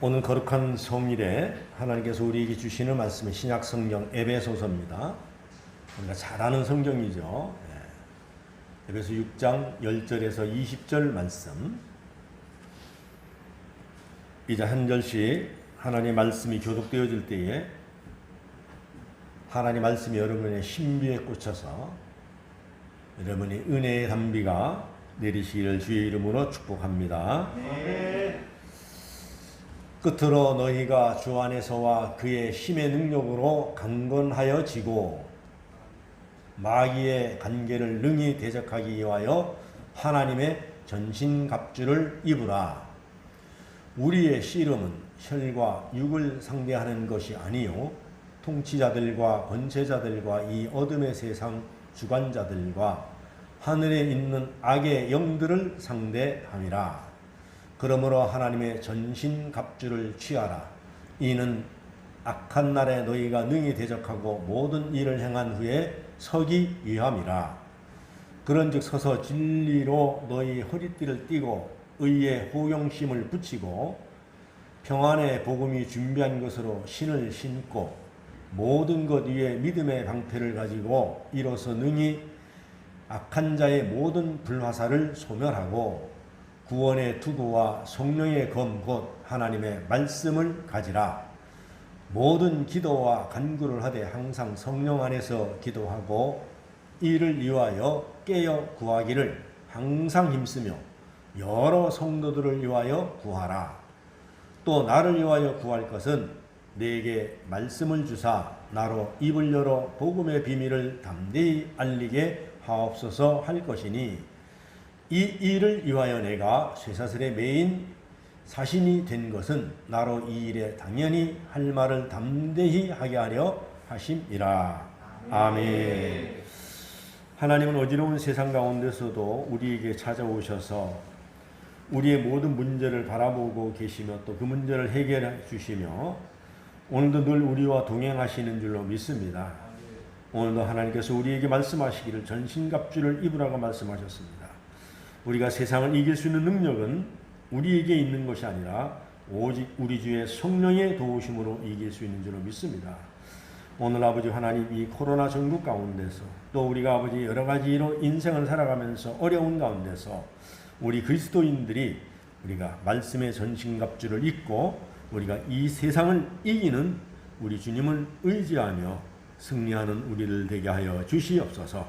오늘 거룩한 성일에 하나님께서 우리에게 주시는 말씀은 신약 성경 에베소서입니다. 우리가 잘 아는 성경이죠. 에베소 6장 10절에서 20절 말씀. 이제 한 절씩 하나님의 말씀이 교독되어질 때에 하나님의 말씀이 여러분의 신비에 꽂혀서 여러분의 은혜의 담비가 내리시기를 주의 이름으로 축복합니다. 끝으로 너희가 주 안에서와 그의 힘의 능력으로 강건하여 지고 마귀의 관계를 능히 대적하기 위하여 하나님의 전신갑주를 입으라. 우리의 씨름은 혈과 육을 상대하는 것이 아니요 통치자들과 권세자들과 이 어둠의 세상 주관자들과 하늘에 있는 악의 영들을 상대함이라. 그러므로 하나님의 전신갑주를 취하라. 이는 악한 날에 너희가 능히 대적하고 모든 일을 행한 후에 서기 위함이라. 그런즉 서서 진리로 너희 허리띠를 띠고 의의 호용심을 붙이고 평안의 복음이 준비한 것으로 신을 신고 모든 것 위에 믿음의 방패를 가지고 이로써 능히 악한 자의 모든 불화살을 소멸하고 구원의 투구와 성령의 검 곧 하나님의 말씀을 가지라. 모든 기도와 간구를 하되 항상 성령 안에서 기도하고 이를 위하여 깨어 구하기를 항상 힘쓰며 여러 성도들을 위하여 구하라. 또 나를 위하여 구할 것은 내게 말씀을 주사 나로 입을 열어 복음의 비밀을 담대히 알리게 하옵소서 할 것이니 이 일을 위하여 내가 쇠사슬에 매인 사신이 된 것은 나로 이 일에 당연히 할 말을 담대히 하게 하려 하심이라. 아멘. 하나님은 어지러운 세상 가운데서도 우리에게 찾아오셔서 우리의 모든 문제를 바라보고 계시며 또 그 문제를 해결해 주시며 오늘도 늘 우리와 동행하시는 줄로 믿습니다. 오늘도 하나님께서 우리에게 말씀하시기를 전신갑주를 입으라고 말씀하셨습니다. 우리가 세상을 이길 수 있는 능력은 우리에게 있는 것이 아니라 오직 우리 주의 성령의 도우심으로 이길 수 있는 줄로 믿습니다. 오늘 아버지 하나님 이 코로나 전국 가운데서 또 우리가 아버지 여러 가지로 인생을 살아가면서 어려운 가운데서 우리 그리스도인들이 우리가 말씀의 전신갑주를 입고 우리가 이 세상을 이기는 우리 주님을 의지하며 승리하는 우리를 되게 하여 주시옵소서.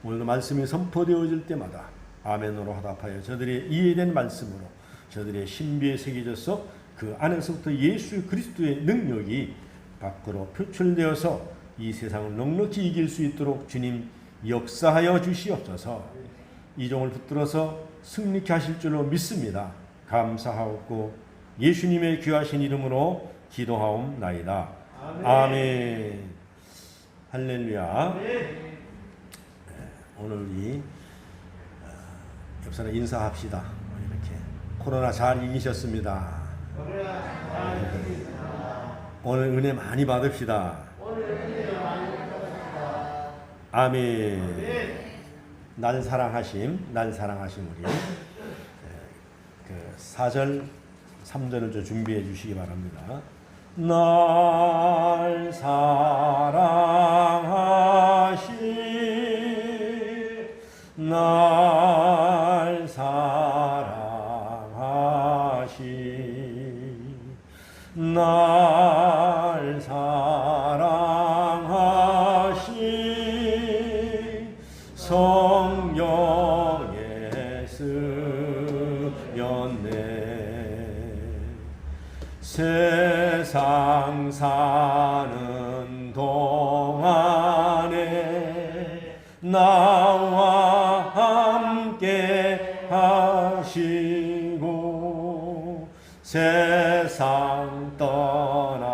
오늘도 말씀이 선포되어질 때마다 아멘으로 화답하여 저들의 이해된 말씀으로 저들의 신비에 새겨져서 그 안에서부터 예수 그리스도의 능력이 밖으로 표출되어서 이 세상을 넉넉히 이길 수 있도록 주님 역사하여 주시옵소서. 이 종을 붙들어서 승리케 하실 줄로 믿습니다. 감사하옵고 예수님의 귀하신 이름으로 기도하옵나이다. 아멘. 할렐루야. 오늘 우리 옆사람 인사합시다. 이렇게 코로나 잘 이기셨습니다. 오늘 은혜 많이 받읍시다. 아멘. 날 사랑하심 우리 그 4절 3절을 좀 준비해 주시기 바랍니다. 날 사랑하심 날 사랑하심 날 사랑하심 성령의 쓰였네. 세상 사는 동안에 나와 함께 하시고 세상 떠나가는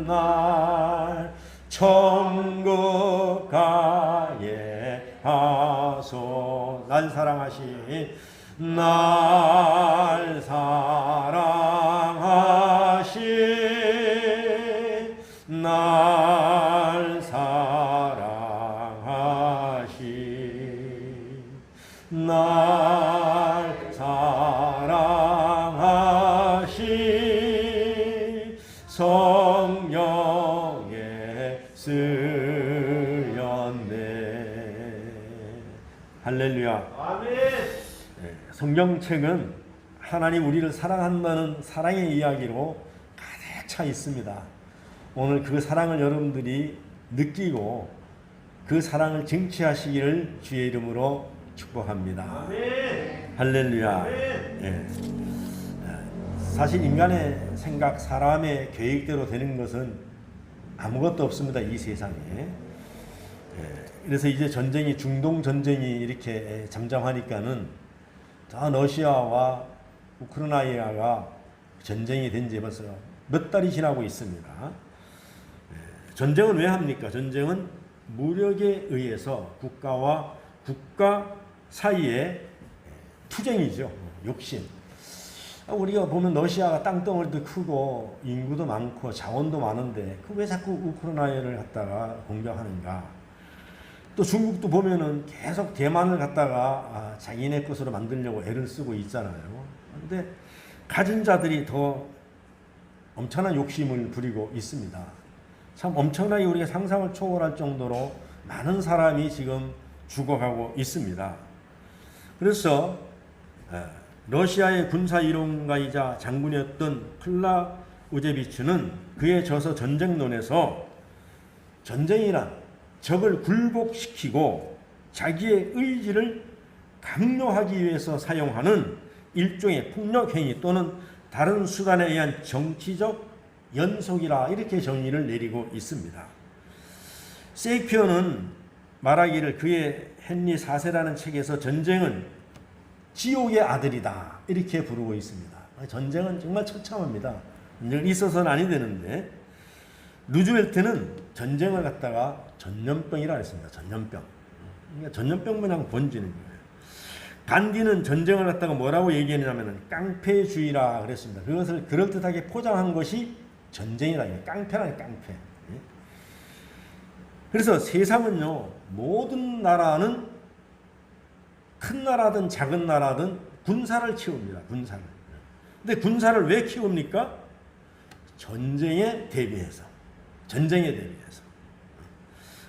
날 천국 가게 하소. 날 사랑하신 날 사랑하신 날 사랑하신 날 사랑하신 성경책은 하나님 우리를 사랑한다는 사랑의 이야기로 가득 차 있습니다. 오늘 그 사랑을 여러분들이 느끼고 그 사랑을 증취하시기를 주의 이름으로 축복합니다. 아멘. 할렐루야. 아멘. 사실 인간의 생각, 사람의 계획대로 되는 것은 아무것도 없습니다. 이 세상에. 그래서 이제 전쟁이, 중동 전쟁이 이렇게 잠잠하니까는 저 러시아와 우크라이나가 전쟁이 된 지 벌써 몇 달이 지나고 있습니다. 전쟁은 왜 합니까? 전쟁은 무력에 의해서 국가와 국가 사이의 투쟁이죠. 욕심. 우리가 보면 러시아가 땅덩어리도 크고 인구도 많고 자원도 많은데 그 왜 자꾸 우크라이나를 갖다가 공격하는가? 또 중국도 보면은 계속 대만을 갖다가 자기네 것으로 만들려고 애를 쓰고 있잖아요. 근데 가진 자들이 더 엄청난 욕심을 부리고 있습니다. 참 엄청나게 우리가 상상을 초월할 정도로 많은 사람이 지금 죽어가고 있습니다. 그래서 러시아의 군사 이론가이자 장군이었던 클라우제비츠는 그에 져서 전쟁론에서 전쟁이란 적을 굴복시키고 자기의 의지를 강요하기 위해서 사용하는 일종의 폭력행위 또는 다른 수단에 의한 정치적 연속이라 이렇게 정의를 내리고 있습니다. 세이피어는 말하기를 그의 헨리 4세라는 책에서 전쟁은 지옥의 아들이다 이렇게 부르고 있습니다. 전쟁은 정말 처참합니다. 전쟁은 있어서는 아니 되는데 루즈벨트는 전쟁을 갖다가 전염병이라 했습니다. 전염병. 그러니까 전염병 모양 번지는 거예요. 간디는 전쟁을 갖다가 뭐라고 얘기했냐면 깡패주의라 그랬습니다. 그것을 그럴듯하게 포장한 것이 전쟁이라 해요. 깡패라니 깡패. 그래서 세상은요, 모든 나라는 큰 나라든 작은 나라든 군사를 키웁니다. 군사를. 근데 군사를 왜 키웁니까? 전쟁에 대비해서. 전쟁에 대비해서.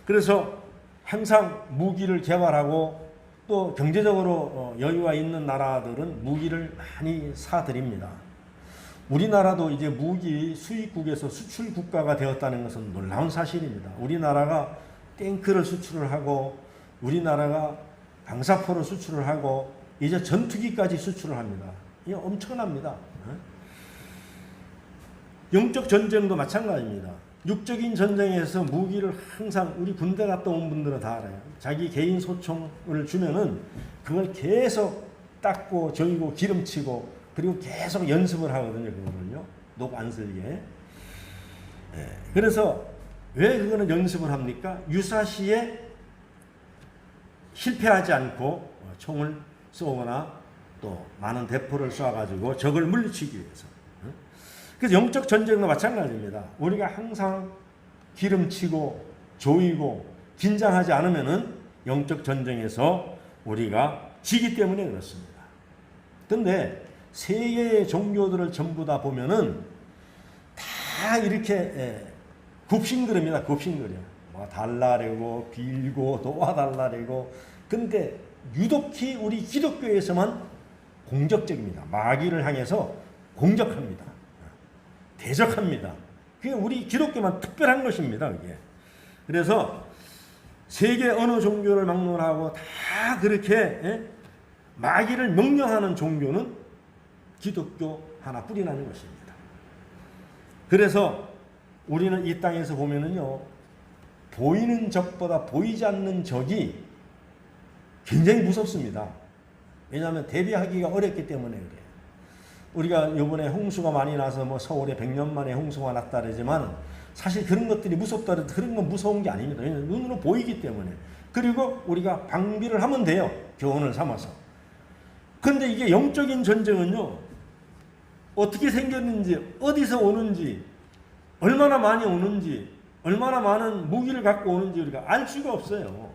그래서 항상 무기를 개발하고 또 경제적으로 여유가 있는 나라들은 무기를 많이 사들입니다. 우리나라도 이제 무기 수입국에서 수출 국가가 되었다는 것은 놀라운 사실입니다. 우리나라가 탱크를 수출을 하고 우리나라가 방사포를 수출을 하고 이제 전투기까지 수출을 합니다. 이게 엄청납니다. 영적 전쟁도 마찬가지입니다. 육적인 전쟁에서 무기를 항상 우리 군대 갔다 온 분들은 다 알아요. 자기 개인 소총을 주면은 그걸 계속 닦고 저이고 기름치고 그리고 계속 연습을 하거든요. 그거를요. 녹 안 슬게. 그래서 왜 그거는 연습을 합니까? 유사시에 실패하지 않고 총을 쏘거나 또 많은 대포를 쏴가지고 적을 물리치기 위해서. 그래서 영적 전쟁도 마찬가지입니다. 우리가 항상 기름치고 조이고 긴장하지 않으면은 영적 전쟁에서 우리가 지기 때문에 그렇습니다. 그런데 세계의 종교들을 전부 다 보면은 다 이렇게 굽신거립니다. 굽신거려. 뭐 달라래고 빌고 도와달라래고. 근데 유독히 우리 기독교에서만 공격적입니다. 마귀를 향해서 공격합니다. 대적합니다. 그게 우리 기독교만 특별한 것입니다. 그게. 그래서 세계 어느 종교를 막론하고 다 그렇게 마귀를 명령하는 종교는 기독교 하나뿐이라는 것입니다. 그래서 우리는 이 땅에서 보면은요, 보이는 적보다 보이지 않는 적이 굉장히 무섭습니다. 왜냐하면 대비하기가 어렵기 때문에 그래요. 우리가 이번에 홍수가 많이 나서 뭐 서울에 100년 만에 홍수가 났다 그러지만 사실 그런 것들이 무섭다 그래도 그런 건 무서운 게 아닙니다. 왜냐하면 눈으로 보이기 때문에. 그리고 우리가 방비를 하면 돼요. 교훈을 삼아서. 그런데 이게 영적인 전쟁은요, 어떻게 생겼는지, 어디서 오는지, 얼마나 많이 오는지, 얼마나 많은 무기를 갖고 오는지 우리가 알 수가 없어요.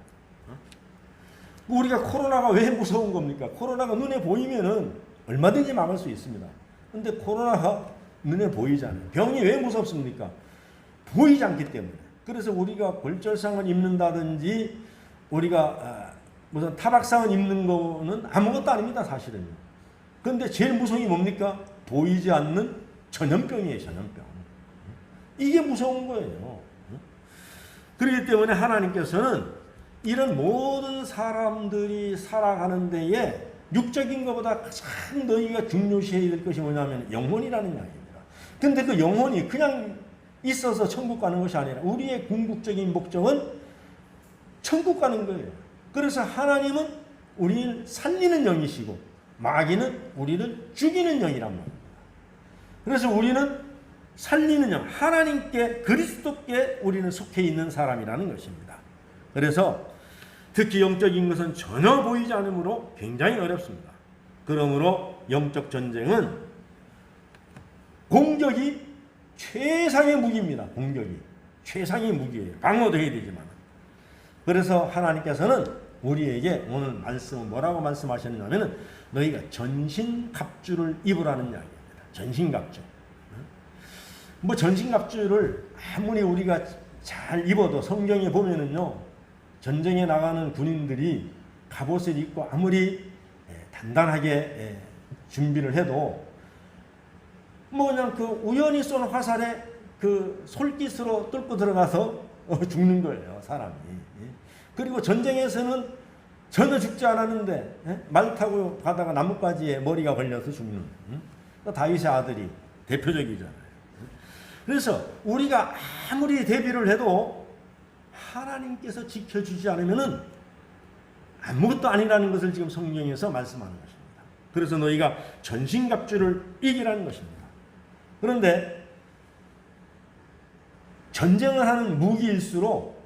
우리가 코로나가 왜 무서운 겁니까? 코로나가 눈에 보이면은 얼마든지 막을 수 있습니다. 근데 코로나가 눈에 보이잖아요. 병이 왜 무섭습니까? 보이지 않기 때문에. 그래서 우리가 골절상을 입는다든지 우리가 무슨 타박상을 입는 거는 아무것도 아닙니다. 사실은. 그런데 제일 무서운 게 뭡니까? 보이지 않는 전염병이에요. 전염병. 이게 무서운 거예요. 그렇기 때문에 하나님께서는 이런 모든 사람들이 살아가는 데에 육적인 것보다 가장 너희가 중요시해야 될 것이 뭐냐면 영혼이라는 이야기입니다. 근데 그 영혼이 그냥 있어서 천국 가는 것이 아니라 우리의 궁극적인 목적은 천국 가는 거예요. 그래서 하나님은 우리를 살리는 영이시고 마귀는 우리를 죽이는 영이란 말입니다. 그래서 우리는 살리는 영, 하나님께 그리스도께 우리는 속해 있는 사람이라는 것입니다. 그래서 특히 영적인 것은 전혀 보이지 않으므로 굉장히 어렵습니다. 그러므로 영적 전쟁은 공격이 최상의 무기입니다. 공격이 최상의 무기예요. 방어도 해야 되지만. 그래서 하나님께서는 우리에게 오늘 말씀은 뭐라고 말씀하셨냐면 너희가 전신갑주를 입으라는 이야기입니다. 전신갑주. 뭐 전신갑주를 아무리 우리가 잘 입어도 성경에 보면은요, 전쟁에 나가는 군인들이 갑옷을 입고 아무리 단단하게 준비를 해도 뭐 그냥 그 우연히 쏜 화살에 그 솔깃으로 뚫고 들어가서 죽는 거예요, 사람이. 그리고 전쟁에서는 전혀 죽지 않았는데 말 타고 가다가 나뭇가지에 머리가 걸려서 죽는 다윗의 아들이 대표적이잖아요. 그래서 우리가 아무리 대비를 해도 하나님께서 지켜주지 않으면은 아무것도 아니라는 것을 지금 성경에서 말씀하는 것입니다. 그래서 너희가 전신갑주를 이기라는 것입니다. 그런데 전쟁을 하는 무기일수록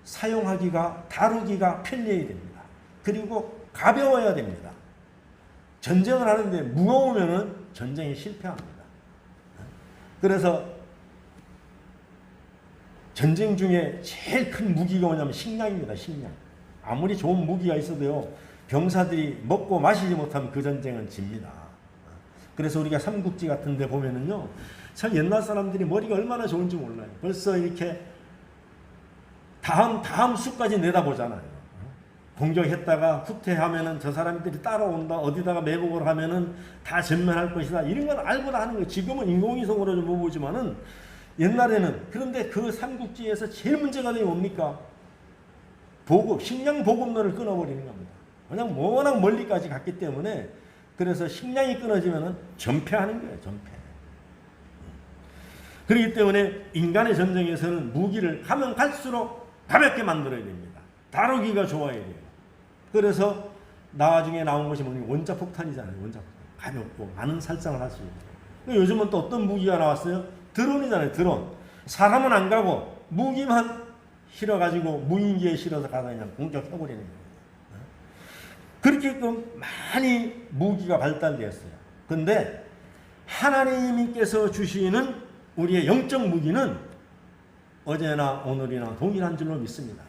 사용하기가, 다루기가 편리해야 됩니다. 그리고 가벼워야 됩니다. 전쟁을 하는데 무거우면은 전쟁에 실패합니다. 그래서 전쟁 중에 제일 큰 무기가 뭐냐면 식량입니다. 식량. 아무리 좋은 무기가 있어도요, 병사들이 먹고 마시지 못하면 그 전쟁은 집니다. 그래서 우리가 삼국지 같은 데 보면은요, 참 옛날 사람들이 머리가 얼마나 좋은지 몰라요. 벌써 이렇게 다음 수까지 내다보잖아요. 공격했다가 후퇴하면은 저 사람들이 따라온다. 어디다가 매복을 하면은 다 전면할 것이다. 이런 건 알고 다 하는 거예요. 지금은 인공위성으로 좀 보지만은 옛날에는. 그런데 그 삼국지에서 제일 문제가 되는 게 뭡니까? 보급, 식량 보급로를 끊어버리는 겁니다. 그냥 워낙 멀리까지 갔기 때문에 그래서 식량이 끊어지면은 전패하는 거예요. 전패. 그렇기 때문에 인간의 전쟁에서는 무기를 가면 갈수록 가볍게 만들어야 됩니다. 다루기가 좋아야 돼요. 그래서 나중에 나온 것이 뭐냐면 원자폭탄이잖아요. 원자폭탄. 가볍고 많은 살상을 할 수 있고. 요즘은 또 어떤 무기가 나왔어요? 드론이잖아요. 드론. 사람은 안 가고 무기만 실어가지고 무인기에 실어서 가서 그냥 공격해버리는 거예요. 그렇게 많이 무기가 발달되었어요. 그런데 하나님께서 주시는 우리의 영적 무기는 어제나 오늘이나 동일한 줄로 믿습니다.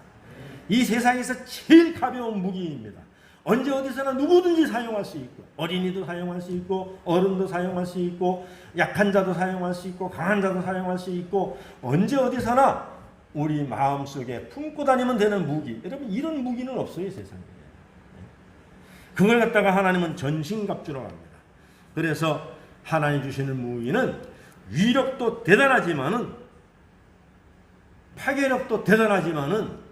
이 세상에서 제일 가벼운 무기입니다. 언제 어디서나 누구든지 사용할 수 있고, 어린이도 사용할 수 있고, 어른도 사용할 수 있고, 약한 자도 사용할 수 있고, 강한 자도 사용할 수 있고, 언제 어디서나 우리 마음속에 품고 다니면 되는 무기. 여러분, 이런 무기는 없어요, 세상에. 그걸 갖다가 하나님은 전신갑주라고 합니다. 그래서 하나님 주시는 무기는 위력도 대단하지만은, 파괴력도 대단하지만은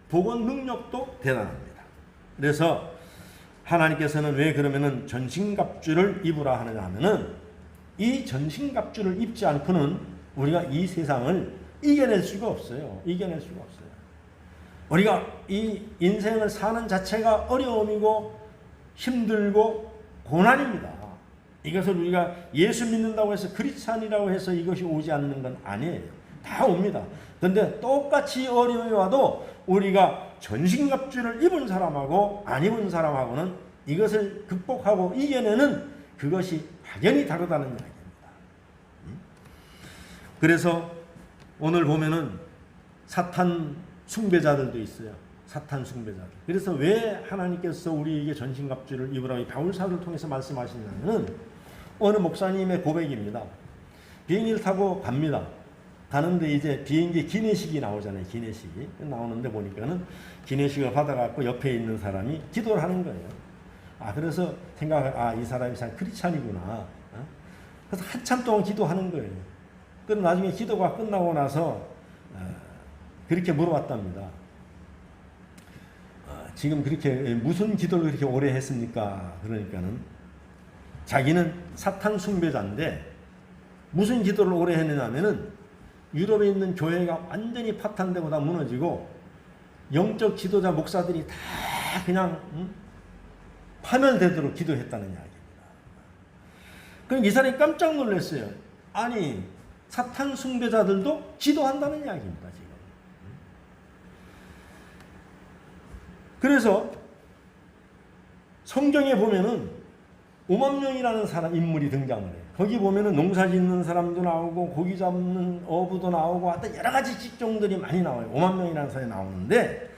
복원 능력도 대단합니다. 그래서 하나님께서는 왜 그러면은 전신갑주를 입으라 하느냐 하면은 이 전신갑주를 입지 않고는 우리가 이 세상을 이겨낼 수가 없어요. 이겨낼 수가 없어요. 우리가 이 인생을 사는 자체가 어려움이고 힘들고 고난입니다. 이것을 우리가 예수 믿는다고 해서 크리스찬이라고 해서 이것이 오지 않는 건 아니에요. 다 옵니다. 그런데 똑같이 어려움이 와도 우리가 전신갑주를 입은 사람하고 안 입은 사람하고는 이것을 극복하고 이겨내는 그것이 확연히 다르다는 이야기입니다. 그래서 오늘 보면은 사탄 숭배자들도 있어요. 사탄 숭배자들. 그래서 왜 하나님께서 우리에게 전신갑주를 입으라고 바울사도를 통해서 말씀하시냐면은 어느 목사님의 고백입니다. 비행기를 타고 갑니다. 가는데 이제 비행기 기내식이 나오잖아요. 기내식이 나오는데 보니까는 기내식을 받아갖고 옆에 있는 사람이 기도를 하는 거예요. 그래서 이 사람이 참 크리스찬이구나. 그래서 한참 동안 기도하는 거예요. 그럼 나중에 기도가 끝나고 나서 그렇게 물어봤답니다. 지금 그렇게 무슨 기도를 그렇게 오래 했습니까? 그러니까는 자기는 사탄 숭배자인데 무슨 기도를 오래 했느냐면은 유럽에 있는 교회가 완전히 파탄되고 다 무너지고 영적 지도자 목사들이 다 그냥 파멸되도록 기도했다는 이야기입니다. 그럼 이 사람이 깜짝 놀랐어요. 아니 사탄 숭배자들도 기도한다는 이야기입니다. 지금. 그래서 성경에 보면은 5만 명이라는 인물이 등장을 해요. 거기 보면은 농사 짓는 사람도 나오고 고기 잡는 어부도 나오고 하여튼 여러 가지 직종들이 많이 나와요. 5만 명이라는 사람이 나오는데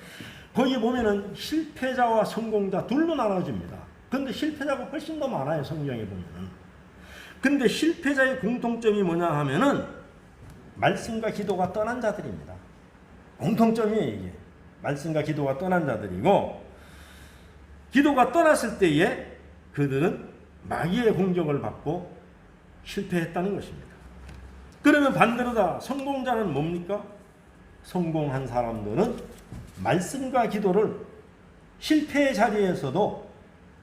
거기 보면은 실패자와 성공자 둘로 나눠집니다. 근데 실패자가 훨씬 더 많아요. 성경에 보면은. 근데 실패자의 공통점이 뭐냐 하면은 말씀과 기도가 떠난 자들입니다. 공통점이에요, 이게. 말씀과 기도가 떠난 자들이고, 기도가 떠났을 때에 그들은 마귀의 공격을 받고 실패했다는 것입니다. 그러면 반대로 다 성공자는 뭡니까? 성공한 사람들은 말씀과 기도를 실패의 자리에서도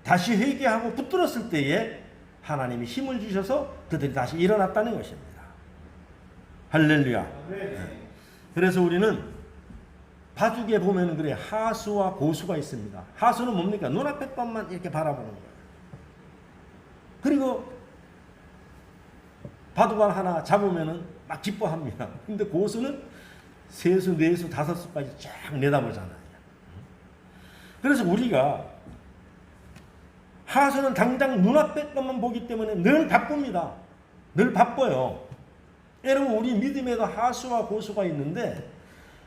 다시 회개하고 붙들었을 때에 하나님이 힘을 주셔서 그들이 다시 일어났다는 것입니다. 할렐루야. 그래서 우리는 바둑에 보면 그래 하수와 고수가 있습니다. 하수는 뭡니까? 눈앞의 것만 이렇게 바라보는 거예요. 그리고 바둑알 하나 잡으면은 막 기뻐합니다. 근데 고수는 세수, 네수, 다섯수까지 쫙 내다보잖아요. 그래서 우리가 하수는 당장 눈앞의 것만 보기 때문에 늘 바쁩니다. 늘 바빠요. 여러분 우리 믿음에도 하수와 고수가 있는데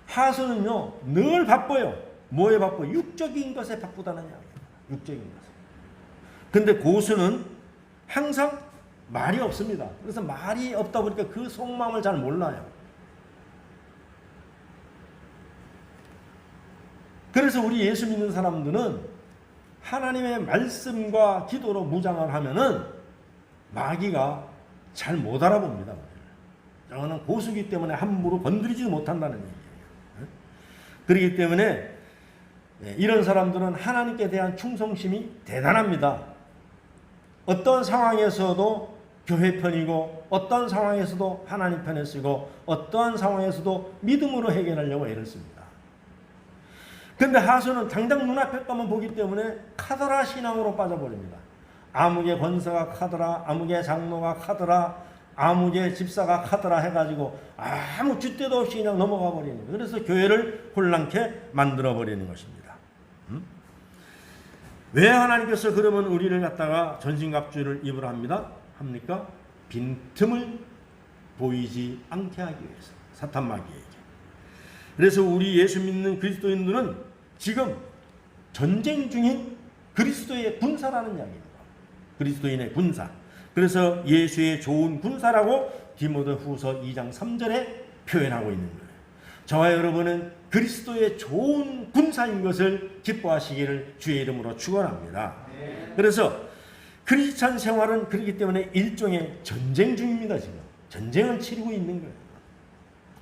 하수는요 늘 바빠요. 뭐에 바빠요? 육적인 것에 바쁘다는 이야기예요. 육적인 것에. 근데 고수는 항상 말이 없습니다. 그래서 말이 없다 보니까 그 속마음을 잘 몰라요. 그래서 우리 예수 믿는 사람들은 하나님의 말씀과 기도로 무장을 하면은 마귀가 잘 못 알아봅니다. 저는 고수기 때문에 함부로 건드리지 못한다는 얘기예요. 그렇기 때문에 이런 사람들은 하나님께 대한 충성심이 대단합니다. 어떤 상황에서도 교회 편이고 어떤 상황에서도 하나님 편에 쓰고 어떠한 상황에서도 믿음으로 해결하려고 애를 씁니다. 근데 하수는 당장 눈앞에 것만 보기 때문에 카더라 신앙으로 빠져버립니다. 아무개 권사가 카더라, 아무개 장로가 카더라, 아무개 집사가 카더라 해가지고 아무 줏대도 없이 그냥 넘어가 버리는 거예요. 그래서 교회를 혼란케 만들어 버리는 것입니다. 왜 하나님께서 그러면 우리를 갖다가 전신갑주를 입으라 합니까? 빈틈을 보이지 않게 하기 위해서. 사탄 마귀에게. 그래서 우리 예수 믿는 그리스도인들은 지금 전쟁 중인 그리스도의 군사라는 이야기입니다. 그리스도인의 군사. 그래서 예수의 좋은 군사라고 디모데후서 2장 3절에 표현하고 있는 거예요. 저와 여러분은 그리스도의 좋은 군사인 것을 기뻐하시기를 주의 이름으로 축원합니다. 그래서 크리스찬 생활은 그렇기 때문에 일종의 전쟁 중입니다. 지금 전쟁을 치르고 있는 거예요.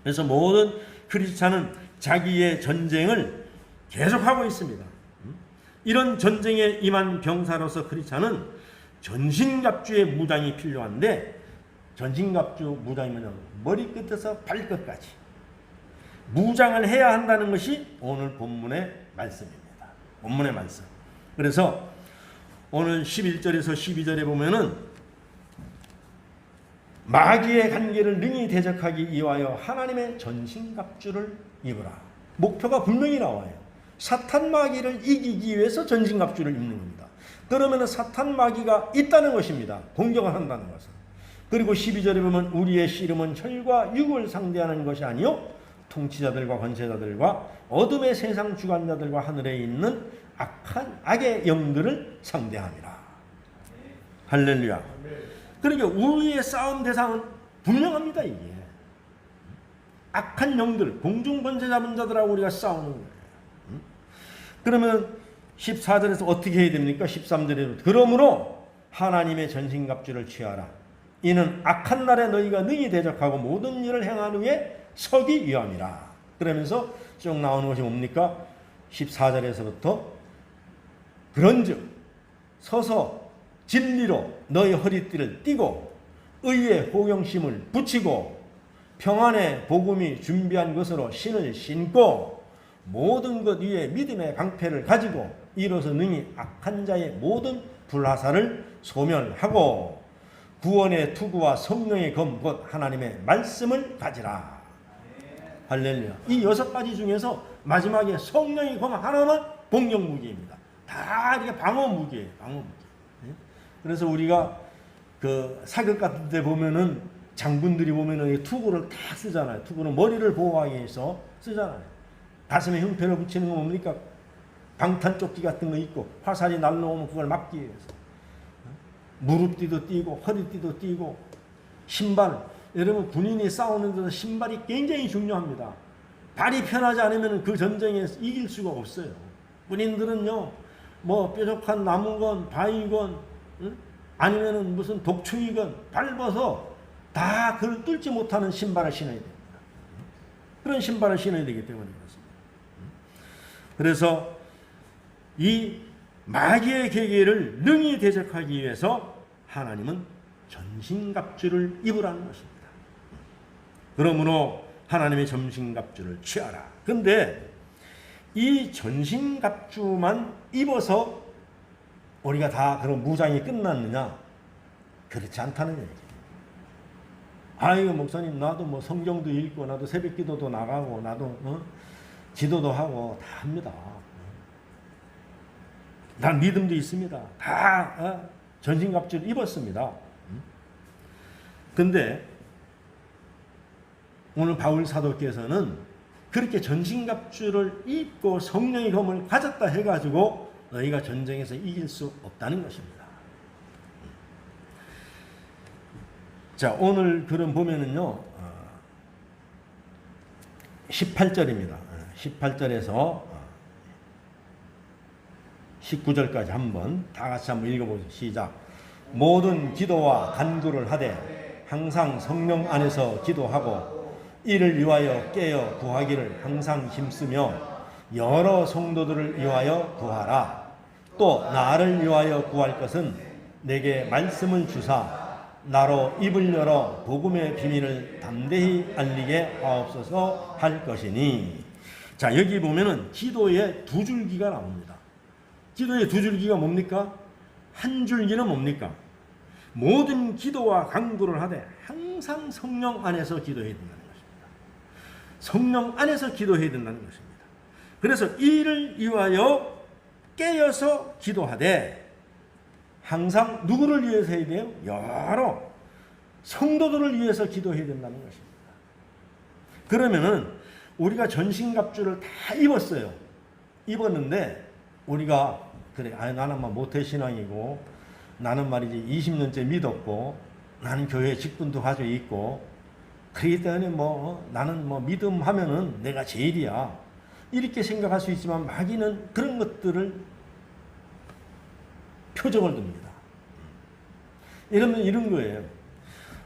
그래서 모든 크리스찬은 자기의 전쟁을 계속하고 있습니다. 이런 전쟁에 임한 병사로서 크리스찬은 전신갑주의 무장이 필요한데 전신갑주 무장이면 머리끝에서 발끝까지 무장을 해야 한다는 것이 오늘 본문의 말씀입니다. 본문의 말씀. 그래서 오늘 11절에서 12절에 보면은 마귀의 관계를 능히 대적하기 위하여 하나님의 전신갑주를 입으라. 목표가 분명히 나와요. 사탄 마귀를 이기기 위해서 전신갑주를 입는 겁니다. 그러면 사탄 마귀가 있다는 것입니다. 공격을 한다는 것은. 그리고 12절에 보면 우리의 씨름은 혈과 육을 상대하는 것이 아니요 통치자들과 권세자들과 어둠의 세상 주관자들과 하늘에 있는 악의 영들을 상대함이라. 할렐루야. 그러니까 우리의 싸움 대상은 분명합니다. 이게 악한 영들, 공중 권세 잡은 자들하고 우리가 싸우는 거예요. 그러면 14절에서 어떻게 해야 됩니까? 13절에도 그러므로 하나님의 전신갑주를 취하라. 이는 악한 날에 너희가 능히 대적하고 모든 일을 행한 후에 서기 위함이라. 그러면서 쭉 나오는 것이 뭡니까? 14절에서부터 그런즉 서서 진리로 너희 허리띠를 띠고 의의 호경심을 붙이고 평안의 복음이 준비한 것으로 신을 신고 모든 것 위에 믿음의 방패를 가지고 이로써 능히 악한 자의 모든 불화살을 소멸하고 구원의 투구와 성령의 검 곧 하나님의 말씀을 가지라. 할렐루야. 이 6가지 중에서 마지막에 성령의 검 하나만 공격 무기입니다. 다 이렇게 방어 무기예요. 방어 무기. 그래서 우리가 그 사격 같은 데 보면은 장군들이 보면은 투구를 다 쓰잖아요. 투구는 머리를 보호하기 위해서 쓰잖아요. 가슴에 흉패를 붙이는 건 뭡니까? 방탄조끼 같은 거 있고 화살이 날라오면 그걸 막기 위해서. 무릎띠도 띄고 허리띠도 띄고 신발. 여러분 군인이 싸우는 데서 신발이 굉장히 중요합니다. 발이 편하지 않으면 그 전쟁에 이길 수가 없어요. 군인들은요, 뭐 뾰족한 나무건 바위건 아니면은 무슨 독충이건 밟아서 다 그걸 뚫지 못하는 신발을 신어야 됩니다. 그런 신발을 신어야 되기 때문에 그렇습니다. 그래서 이 마귀의 계계를 능히 대적하기 위해서 하나님은 전신갑주를 입으라는 것입니다. 그러므로 하나님의 전신갑주를 취하라. 그런데 이 전신갑주만 입어서 우리가 다 그런 무장이 끝났느냐? 그렇지 않다는 얘기죠. 아이고 목사님 나도 뭐 성경도 읽고 나도 새벽기도도 나가고 나도 기도도 하고 다 합니다. 난 믿음도 있습니다. 다 전신갑주를 입었습니다. 근데 오늘 바울 사도께서는 그렇게 전신갑주를 입고 성령의 검을 가졌다 해가지고 너희가 전쟁에서 이길 수 없다는 것입니다. 자, 오늘 글은 보면은요, 18절입니다. 18절에서 19절까지 한번 다 같이 한번 읽어보세요. 시작. 모든 기도와 간구를 하되 항상 성령 안에서 기도하고 이를 위하여 깨어 구하기를 항상 힘쓰며 여러 성도들을 위하여 구하라. 또 나를 위하여 구할 것은 내게 말씀을 주사 나로 입을 열어 복음의 비밀을 담대히 알리게 하옵소서 할 것이니. 자, 여기 보면은 기도의 두 줄기가 나옵니다. 기도의 두 줄기가 뭡니까? 한 줄기는 뭡니까? 모든 기도와 간구를 하되 항상 성령 안에서 기도해야 된다는 것입니다. 성령 안에서 기도해야 된다는 것입니다. 그래서 이를 위하여 깨어서 기도하되 항상 누구를 위해서 해야 돼요? 여러 성도들을 위해서 기도해야 된다는 것입니다. 그러면은 우리가 전신갑주를 다 입었어요. 입었는데 우리가 그래, 나는 막 모태신앙이고 나는 말이지 20년째 믿었고 나는 교회 직분도 가지고 있고 그렇기 때문에 나는 믿음 하면은 내가 제일이야 이렇게 생각할 수 있지만 마귀는 그런 것들을 표적을 듭니다. 이러면 이런 거예요.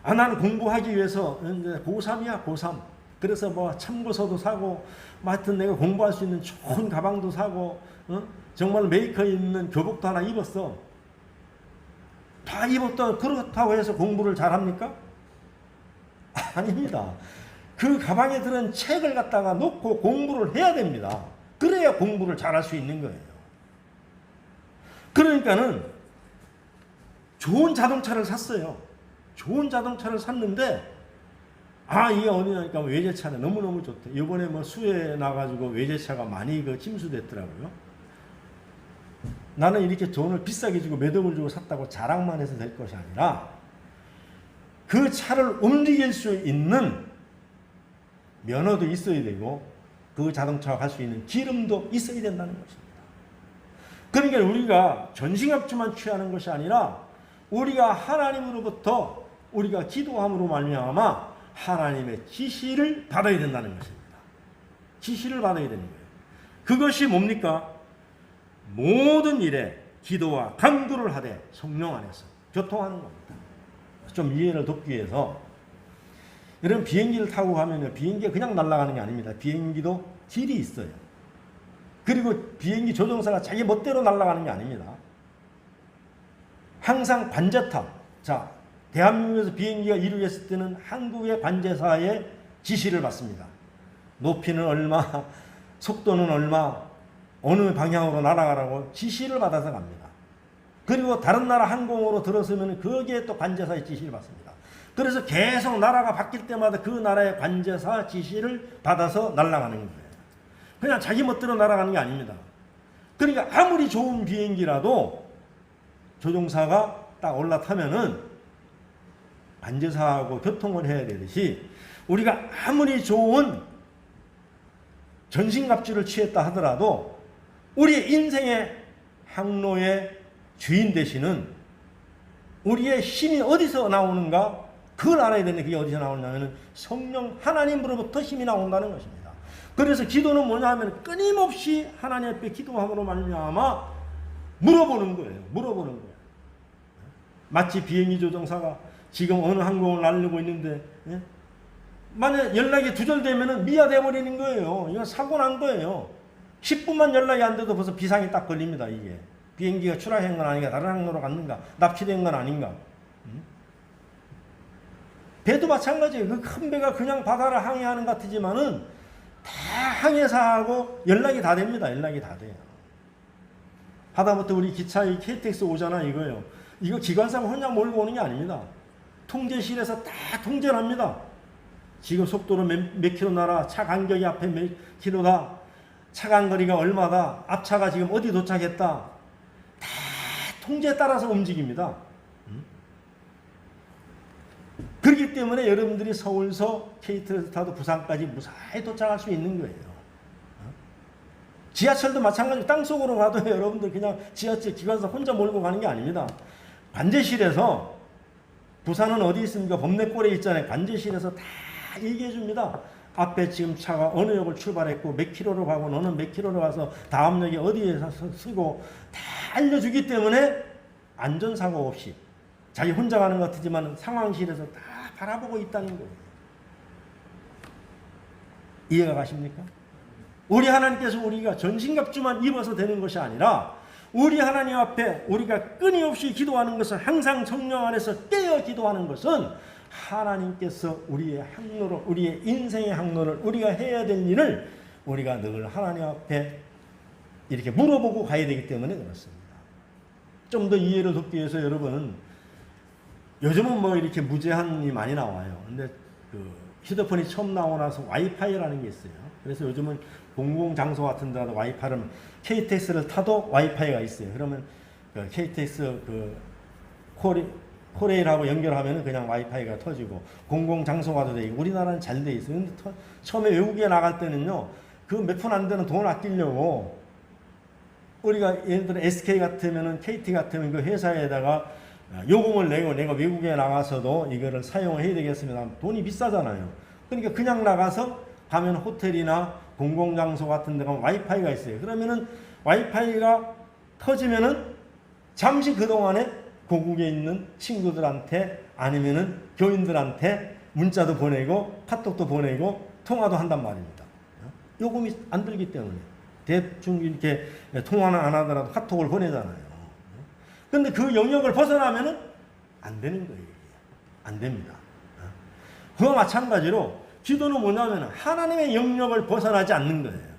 나는 공부하기 위해서 고3이야 고3. 그래서 참고서도 사고 하여튼 내가 공부할 수 있는 좋은 가방도 사고 정말 메이커 있는 교복도 하나 입었어. 다 입었다 그렇다고 해서 공부를 잘합니까? 아닙니다. 그 가방에 들은 책을 갖다가 놓고 공부를 해야 됩니다. 그래야 공부를 잘할 수 있는 거예요. 그러니까는 좋은 자동차를 샀어요. 좋은 자동차를 샀는데 이게 어디냐니까 외제차는 너무너무 좋대. 이번에 수해 나가지고 외제차가 많이 침수됐더라고요. 나는 이렇게 돈을 비싸게 주고 몇 억을 주고 샀다고 자랑만 해서 될 것이 아니라 그 차를 움직일 수 있는 면허도 있어야 되고 그 자동차가 갈 수 있는 기름도 있어야 된다는 것입니다. 그러니까 우리가 전신갑주만 취하는 것이 아니라 우리가 하나님으로부터 우리가 기도함으로 말미암아 하나님의 지시를 받아야 된다는 것입니다. 지시를 받아야 되는 거예요. 그것이 뭡니까? 모든 일에 기도와 간구를 하되 성령 안에서 교통하는 겁니다. 좀 이해를 돕기 위해서, 이런 비행기를 타고 가면요, 비행기가 그냥 날아가는 게 아닙니다. 비행기도 길이 있어요. 그리고 비행기 조종사가 자기 멋대로 날아가는 게 아닙니다. 항상 관제탑. 자, 대한민국에서 비행기가 이륙했을 때는 한국의 관제사의 지시를 받습니다. 높이는 얼마, 속도는 얼마, 어느 방향으로 날아가라고 지시를 받아서 갑니다. 그리고 다른 나라 항공으로 들어서면 거기에 또 관제사의 지시를 받습니다. 그래서 계속 나라가 바뀔 때마다 그 나라의 관제사 지시를 받아서 날아가는 거예요. 그냥 자기 멋대로 날아가는 게 아닙니다. 그러니까 아무리 좋은 비행기라도 조종사가 딱 올라타면은 관제사하고 교통을 해야 되듯이, 우리가 아무리 좋은 전신갑주를 취했다 하더라도 우리의 인생의 항로의 주인 되시는 우리의 힘이 어디서 나오는가, 그걸 알아야 되는데, 그게 어디서 나오냐면 성령 하나님으로부터 힘이 나온다는 것입니다. 그래서 기도는 뭐냐 하면 끊임없이 하나님 앞에 기도함으로 말미암아 물어보는 거예요. 물어보는 거예요. 마치 비행기 조종사가 지금 어느 항공을 날리고 있는데, 예? 만약 연락이 두절되면 미아돼 버리는 거예요. 이건 사고 난 거예요. 10분만 연락이 안 돼도 벌써 비상이 딱 걸립니다. 이게 비행기가 추락한 건 아닌가, 다른 항로로 갔는가, 납치된 건 아닌가. 배도 마찬가지예요. 그 큰 배가 그냥 바다를 항해하는 것 같지만은 다 항해사하고 연락이 다 됩니다. 연락이 다 돼요. 하다못해 우리 기차 이 KTX 오잖아 이거요. 이거 기관사가 혼자 몰고 오는 게 아닙니다. 통제실에서 다 통제를 합니다. 지금 속도로 몇 킬로 나라, 차 간격이 앞에 몇 킬로다, 차 간거리가 얼마다, 앞차가 지금 어디 도착했다, 다 통제에 따라서 움직입니다. 그렇기 때문에 여러분들이 서울서 KTX를 타도 부산까지 무사히 도착할 수 있는 거예요. 지하철도 마찬가지로 땅속으로 가도 여러분들 그냥 지하철 기관사 혼자 몰고 가는 게 아닙니다. 관제실에서, 부산은 어디 있습니까? 범내골에 있잖아요. 관제실에서 다 얘기해 줍니다. 앞에 지금 차가 어느 역을 출발했고 몇 킬로로 가고 너는 몇 킬로로 가서 다음 역에 어디에서 쓰고 다 알려주기 때문에 안전사고 없이, 자기 혼자 가는 것 같지만 상황실에서 다 바라보고 있다는 거예요. 이해가 가십니까? 우리 하나님께서 우리가 전신갑주만 입어서 되는 것이 아니라 우리 하나님 앞에 우리가 끊임없이 기도하는 것은, 항상 성령 안에서 깨어 기도하는 것은 하나님께서 우리의 항로를, 우리의 인생의 항로를, 우리가 해야 될 일을 우리가 늘 하나님 앞에 이렇게 물어보고 가야 되기 때문에 그렇습니다. 좀 더 이해를 돕기 위해서 여러분, 요즘은 뭐 이렇게 무제한이 많이 나와요. 근데 그 휴대폰이 처음 나오고 나서 와이파이라는 게 있어요. 그래서 요즘은 공공장소 같은 데도 와이파이를, KTX를 타도 와이파이가 있어요. 그러면 그 KTX 그 코레일하고 연결하면 그냥 와이파이가 터지고, 공공장소 가도 되고, 우리나라는 잘 돼 있어요. 근데 처음에 외국에 나갈 때는요, 그 몇 푼 안 되는 돈 아끼려고 우리가 예를 들어 SK 같으면은, KT 같으면 그 회사에다가 요금을 내고, 내가 외국에 나가서도 이거를 사용을 해야 되겠습니다. 돈이 비싸잖아요. 그러니까 그냥 나가서 가면 호텔이나 공공장소 같은 데 가면 와이파이가 있어요. 그러면은 와이파이가 터지면은 잠시 그동안에 고국에 있는 친구들한테 아니면은 교인들한테 문자도 보내고 카톡도 보내고 통화도 한단 말입니다. 요금이 안 들기 때문에 대충 이렇게 통화는 안 하더라도 카톡을 보내잖아요. 근데 그 영역을 벗어나면은 안 되는 거예요. 안 됩니다. 그와 마찬가지로 기도는 뭐냐면 하나님의 영역을 벗어나지 않는 거예요.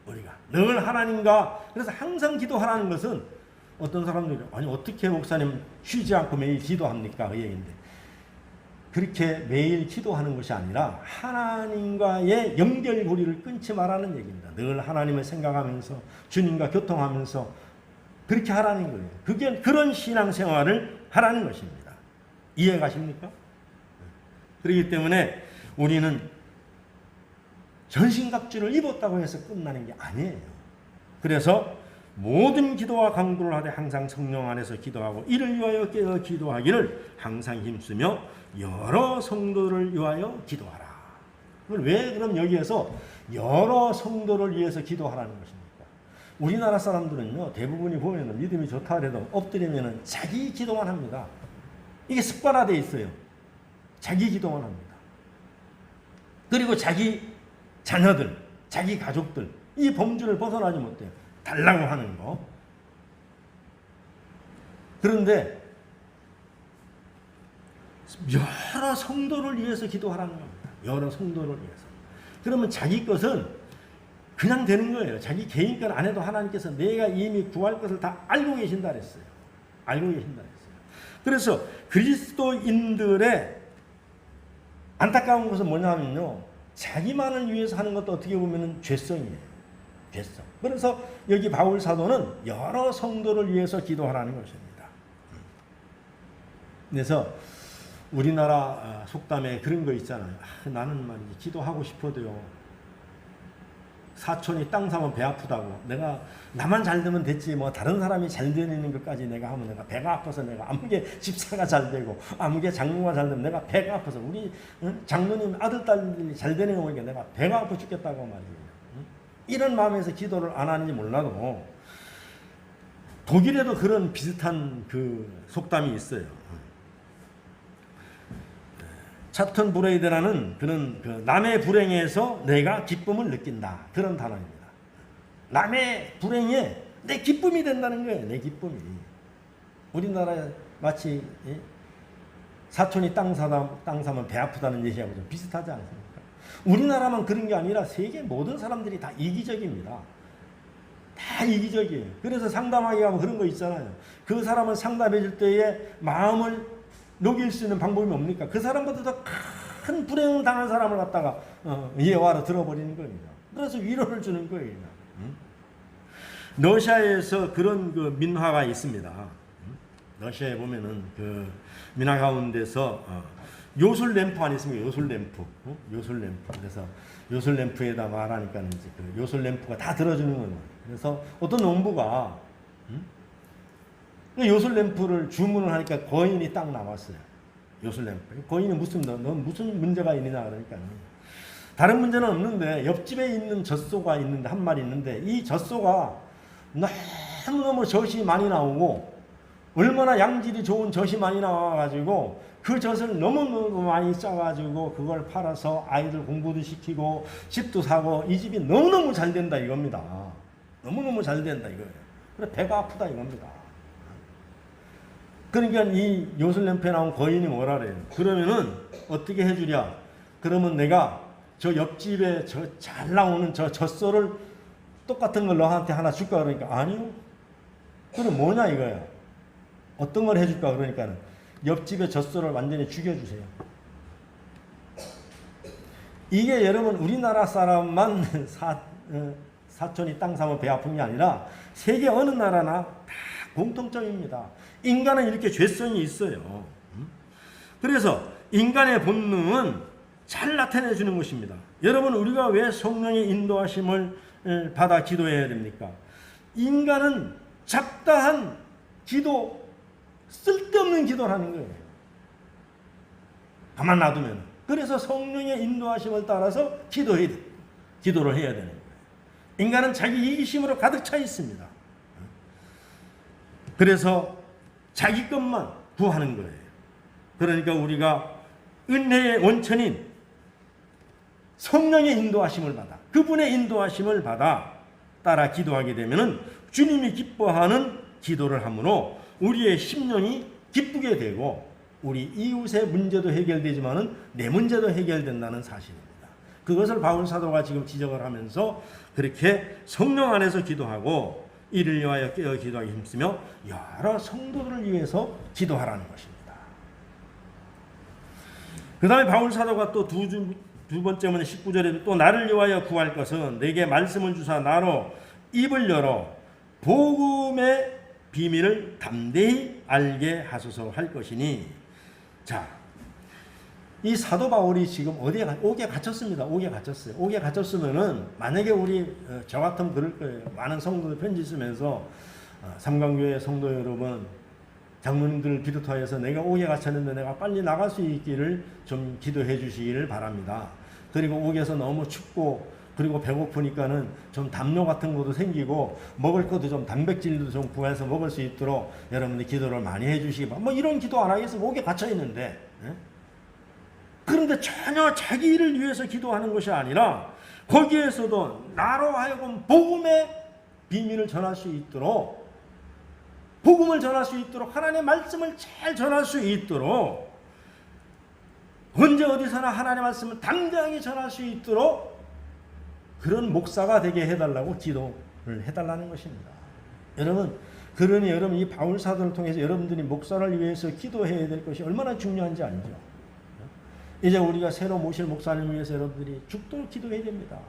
우리가 늘 하나님과, 그래서 항상 기도하라는 것은, 어떤 사람들이 아니 어떻게 목사님 쉬지 않고 매일 기도합니까? 그 얘기인데, 그렇게 매일 기도하는 것이 아니라 하나님과의 연결고리를 끊지 말라는 얘기입니다. 늘 하나님을 생각하면서 주님과 교통하면서 그렇게 하라는 거예요. 그게 그런 신앙생활을 하라는 것입니다. 이해 가십니까? 그렇기 때문에 우리는 전신갑주를 입었다고 해서 끝나는 게 아니에요. 그래서 모든 기도와 간구를 하되 항상 성령 안에서 기도하고 이를 위하여 깨어 기도하기를 항상 힘쓰며 여러 성도를 위하여 기도하라. 왜 그럼 여기에서 여러 성도를 위해서 기도하라는 것입니까? 우리나라 사람들은요, 대부분이 보면은 믿음이 좋다 그래도 엎드리면은 자기 기도만 합니다. 이게 습관화되어 있어요. 자기 기도만 합니다. 그리고 자기 자녀들, 자기 가족들, 이 범주를 벗어나지 못해요. 달라고 하는 거. 그런데 여러 성도를 위해서 기도하라는 겁니다. 여러 성도를 위해서. 그러면 자기 것은 그냥 되는 거예요. 자기 개인 것 안 해도 하나님께서 내가 이미 구할 것을 다 알고 계신다 그랬어요. 알고 계신다 그랬어요. 그래서 그리스도인들의 안타까운 것은 뭐냐면요, 자기만을 위해서 하는 것도 어떻게 보면 죄성이에요. 죄성. 그래서 여기 바울 사도는 여러 성도를 위해서 기도하라는 것입니다. 그래서 우리나라 속담에 그런 거 있잖아요. 나는 말이지 기도하고 싶어도요, 사촌이 땅 사면 배 아프다고. 내가 나만 잘 되면 됐지 뭐 다른 사람이 잘 되는 것까지 내가 하면 내가 배가 아파서 내가 아무게 집사가 잘 되고 아무게 장로가 잘 되면 내가 배가 아파서 우리 장로님 아들 딸이 잘 되는 거 보니까 내가 배가 아파 죽겠다고 말이에요. 이런 마음에서 기도를 안 하는지 몰라도 독일에도 그런 비슷한 그 속담이 있어요. 차턴 브레이드라는 그런 그 남의 불행에서 내가 기쁨을 느낀다. 그런 단어입니다. 남의 불행에 내 기쁨이 된다는 거예요. 내 기쁨이. 우리나라에 마치 사촌이 땅 사면 배 아프다는 얘기하고 좀 비슷하지 않습니까? 우리나라만 그런 게 아니라 세계 모든 사람들이 다 이기적입니다. 다 이기적이에요. 그래서 상담하기 하면 그런 거 있잖아요. 그 사람은 상담해 줄 때에 마음을 녹일 수 있는 방법이 뭡니까? 그 사람보다 더 큰 불행을 당한 사람을 갖다가 예화로 들어버리는 겁니다. 그래서 위로를 주는 거예요. 러시아에서 그런 그 민화가 있습니다. 러시아에 보면은 그 민화 가운데서 요술 램프 안 있습니까? 요술 램프. 요술 램프. 그래서 요술 램프에다 말하니까 이제 그 요술 램프가 다 들어주는 거예요. 그래서 어떤 농부가 요술 램프를 주문을 하니까 거인이 딱 나왔어요. 요술 램프. 거인이 넌 무슨 문제가 있느냐 그러니까 다른 문제는 없는데 옆집에 있는 젖소가 있는데 한 마리 있는데 이 젖소가 너무너무 젖이 많이 나오고 얼마나 양질이 좋은 젖이 많이 나와가지고 그 젖을 너무너무 많이 짜가지고 그걸 팔아서 아이들 공부도 시키고 집도 사고 이 집이 너무너무 잘 된다 이겁니다. 너무너무 잘 된다 이거예요. 그래 배가 아프다 이겁니다. 그러니까 이 요술램프에 나온 거인이 뭐라 그래요? 그러면은 어떻게 해주랴? 그러면 내가 저 옆집에 저 잘 나오는 저 젖소를 똑같은 걸 너한테 하나 줄까? 그러니까 아니요. 그럼 뭐냐 이거야? 어떤 걸 해줄까? 그러니까 옆집의 젖소를 완전히 죽여주세요. 이게 여러분 우리나라 사람만 사촌이 땅 사면 배 아픈 게 아니라 세계 어느 나라나 다 공통점입니다. 인간은 이렇게 죄성이 있어요. 그래서 인간의 본능은 잘 나타내 주는 것입니다. 여러분 우리가 왜 성령의 인도하심을 받아 기도해야 됩니까? 인간은 잡다한 기도, 쓸데없는 기도를 하는 거예요. 가만 놔두면. 그래서 성령의 인도하심을 따라서 기도를 해야 되는 거예요. 인간은 자기 이기심으로 가득 차 있습니다. 그래서 자기 것만 구하는 거예요. 그러니까 우리가 은혜의 원천인 성령의 인도하심을 받아, 그분의 인도하심을 받아 따라 기도하게 되면은 주님이 기뻐하는 기도를 함으로 우리의 심령이 기쁘게 되고 우리 이웃의 문제도 해결되지만은 내 문제도 해결된다는 사실입니다. 그것을 바울 사도가 지금 지적을 하면서 그렇게 성령 안에서 기도하고 이를 위하여 깨어 기도하기 힘쓰며 여러 성도들을 위해서 기도하라는 것입니다. 그 다음에 바울 사도가 또 두 번째는 19절에 또 나를 위하여 구할 것은 내게 말씀을 주사 나로 입을 열어 복음의 비밀을 담대히 알게 하소서 할 것이니. 자, 이 사도 바울이 지금 어디에 옥에 갇혔습니다. 옥에 갇혔어요. 옥에 갇혔으면은 만약에 우리 저 같으면 그럴 거예요. 많은 성도들 편지 쓰면서 삼강교회 성도 여러분, 장로님들을 비롯하여서 내가 옥에 갇혔는데 내가 빨리 나갈 수 있기를 좀 기도해 주시기를 바랍니다. 그리고 옥에서 너무 춥고 그리고 배고프니까는 좀 담요 같은 것도 생기고 먹을 것도 좀 단백질도 좀 구해서 먹을 수 있도록 여러분들 기도를 많이 해주시기 바랍니다. 뭐 이런 기도 안 하겠어. 목에 갇혀 있는데. 예? 그런데 전혀 자기 일을 위해서 기도하는 것이 아니라 거기에서도 나로 하여금 복음의 비밀을 전할 수 있도록, 복음을 전할 수 있도록, 하나님의 말씀을 잘 전할 수 있도록, 언제 어디서나 하나님의 말씀을 당당하게 전할 수 있도록 그런 목사가 되게 해달라고 기도를 해달라는 것입니다. 여러분, 그러니 여러분 이 바울 사도를 통해서 여러분들이 목사를 위해서 기도해야 될 것이 얼마나 중요한지 알죠? 이제 우리가 새로 모실 목사님을 위해서 여러분들이 죽도록 기도해야 됩니다.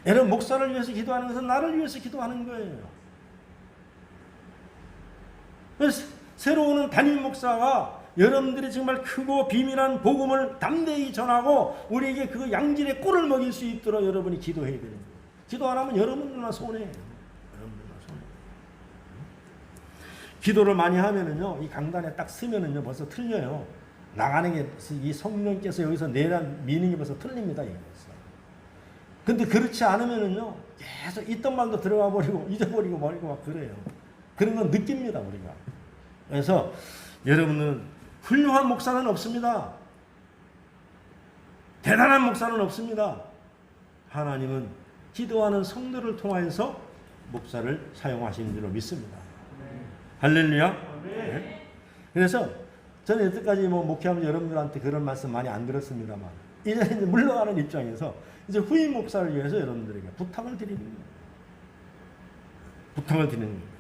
여러분, 목사를 위해서 기도하는 것은 나를 위해서 기도하는 거예요. 그래서 새로 오는 담임 목사가 여러분들이 정말 크고 비밀한 복음을 담대히 전하고 우리에게 그 양질의 꿀을 먹일 수 있도록 여러분이 기도해야 되는 거예요. 기도 안 하면 여러분들만 손해예요. 여러분들만 손해. 기도를 많이 하면은요, 이 강단에 딱 쓰면은요, 벌써 틀려요. 나가는 게 이 성령께서 여기서 내란 미는 게 벌써 틀립니다. 근데 그렇지 않으면은요, 계속 있던 말도 들어가 버리고 잊어버리고 버리고 막 그래요. 그런 건 느낍니다, 우리가. 그래서 여러분은 훌륭한 목사는 없습니다. 대단한 목사는 없습니다. 하나님은 기도하는 성도를 통하여서 목사를 사용하시는 줄로 믿습니다. 할렐루야. 네. 그래서 저는 여태까지 목회하면서 여러분들한테 그런 말씀 많이 안 들었습니다만, 이제 물러가는 입장에서 이제 후임 목사를 위해서 여러분들에게 부탁을 드리는 거예요. 부탁을 드리는 겁니다.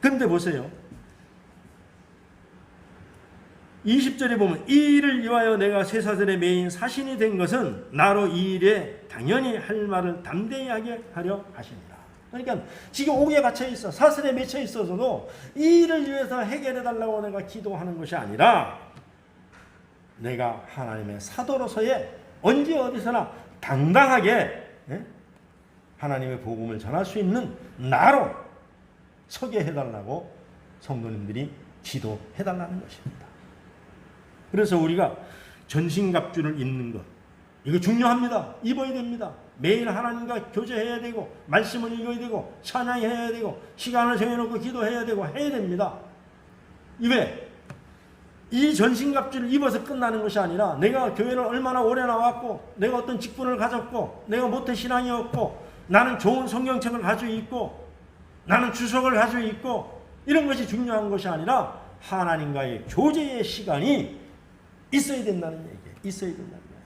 근데 보세요. 20절에 보면 이 일을 위하여 내가 쇠사슬의 매인 사신이 된 것은 나로 이 일에 당연히 할 말을 담대히 하게 하려 하십니다. 그러니까 지금 옥에 갇혀 있어, 사슬에 맺혀 있어서도 이 일을 위해서 해결해 달라고 내가 기도하는 것이 아니라 내가 하나님의 사도로서의 언제 어디서나 당당하게 하나님의 복음을 전할 수 있는 나로 서게 해달라고 성도님들이 기도해 달라는 것입니다. 그래서 우리가 전신갑주를 입는 것, 이거 중요합니다. 입어야 됩니다. 매일 하나님과 교제해야 되고, 말씀을 읽어야 되고, 찬양해야 되고, 시간을 정해놓고 기도해야 되고 해야 됩니다. 왜? 이 전신갑주를 입어서 끝나는 것이 아니라 내가 교회를 얼마나 오래 나왔고, 내가 어떤 직분을 가졌고, 내가 모태신앙이었고, 나는 좋은 성경책을 가지고 있고, 나는 주석을 가지고 있고, 이런 것이 중요한 것이 아니라 하나님과의 교제의 시간이 있어야 된다는 얘기예요. 있어야 된다는 거예요.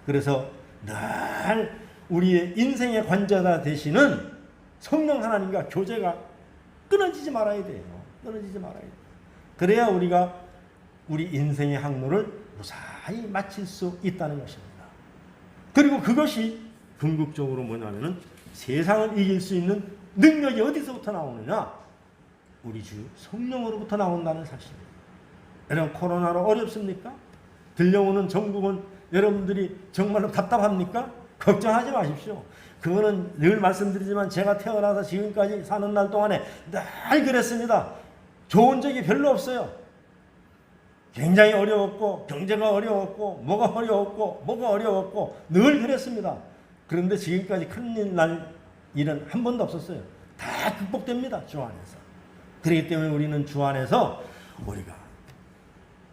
그래서 늘 우리의 인생의 관자가 되시는 성령 하나님과 교제가 끊어지지 말아야 돼요. 끊어지지 말아야 돼요. 그래야 우리가 우리 인생의 항로를 무사히 마칠 수 있다는 것입니다. 그리고 그것이 궁극적으로 뭐냐면은 세상을 이길 수 있는 능력이 어디서부터 나오느냐? 우리 주 성령으로부터 나온다는 사실입니다. 여러분, 코로나로 어렵습니까? 들려오는 전국은 여러분들이 정말로 답답합니까? 걱정하지 마십시오. 그거는 늘 말씀드리지만 제가 태어나서 지금까지 사는 날 동안에 늘 그랬습니다. 좋은 적이 별로 없어요. 굉장히 어려웠고, 경제가 어려웠고, 뭐가 어려웠고 늘 그랬습니다. 그런데 지금까지 큰일 날 일은 한 번도 없었어요. 다 극복됩니다. 주 안에서. 그렇기 때문에 우리는 주 안에서 우리가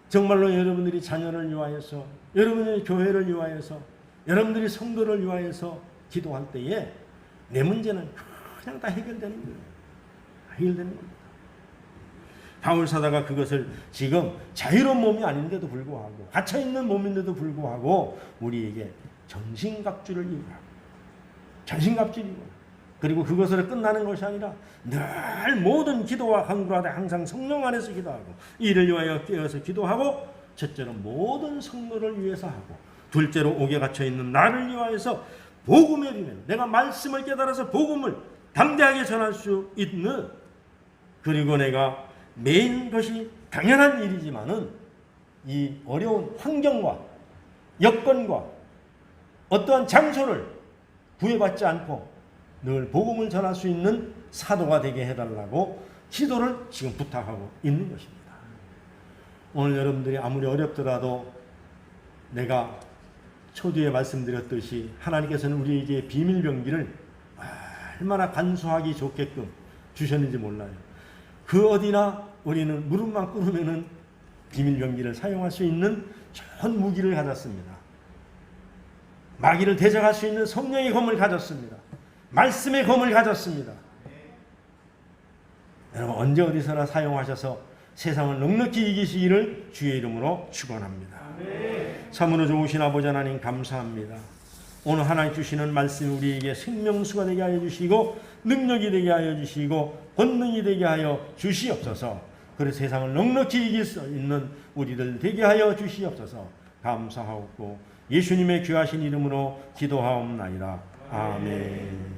정말로 여러분들이 자녀를 위하여서, 여러분들이 교회를 위하여서, 여러분들이 성도를 위하여서 기도할 때에 내 문제는 그냥 다 해결되는 거예요. 해결되는 겁니다. 바울 사도가 그것을 지금 자유로운 몸이 아닌데도 불구하고, 갇혀있는 몸인데도 불구하고 우리에게 전신갑주를 입으라고, 전신갑주를 입으라고, 그리고 그것으로 끝나는 것이 아니라 늘 모든 기도와 간구하되 항상 성령 안에서 기도하고, 이를 위하여 깨어서 기도하고, 첫째로 모든 성도를 위해서 하고, 둘째로 옥에 갇혀있는 나를 위하여서 복음의 비밀, 내가 말씀을 깨달아서 복음을 담대하게 전할 수 있는, 그리고 내가 매인 것이 당연한 일이지만은 이 어려운 환경과 여건과 어떠한 장소를 구애받지 않고 늘 복음을 전할 수 있는 사도가 되게 해달라고 기도를 지금 부탁하고 있는 것입니다. 오늘 여러분들이 아무리 어렵더라도 내가 초두에 말씀드렸듯이 하나님께서는 우리에게 비밀병기를 얼마나 간수하기 좋게끔 주셨는지 몰라요. 그 어디나 우리는 무릎만 꿇으면은 비밀병기를 사용할 수 있는 좋은 무기를 가졌습니다. 마귀를 대적할 수 있는 성령의 검을 가졌습니다. 말씀의 검을 가졌습니다. 여러분 언제 어디서나 사용하셔서 세상을 넉넉히 이기시기를 주의 이름으로 축원합니다. 참으로 좋으신 아버지 하나님 감사합니다. 오늘 하나님 주시는 말씀 우리에게 생명수가 되게 하여 주시고 능력이 되게 하여 주시고 권능이 되게 하여 주시옵소서. 그래서 세상을 넉넉히 이길 수 있는 우리들 되게 하여 주시옵소서. 감사하옵고 예수님의 귀하신 이름으로 기도하옵나이다. 아멘.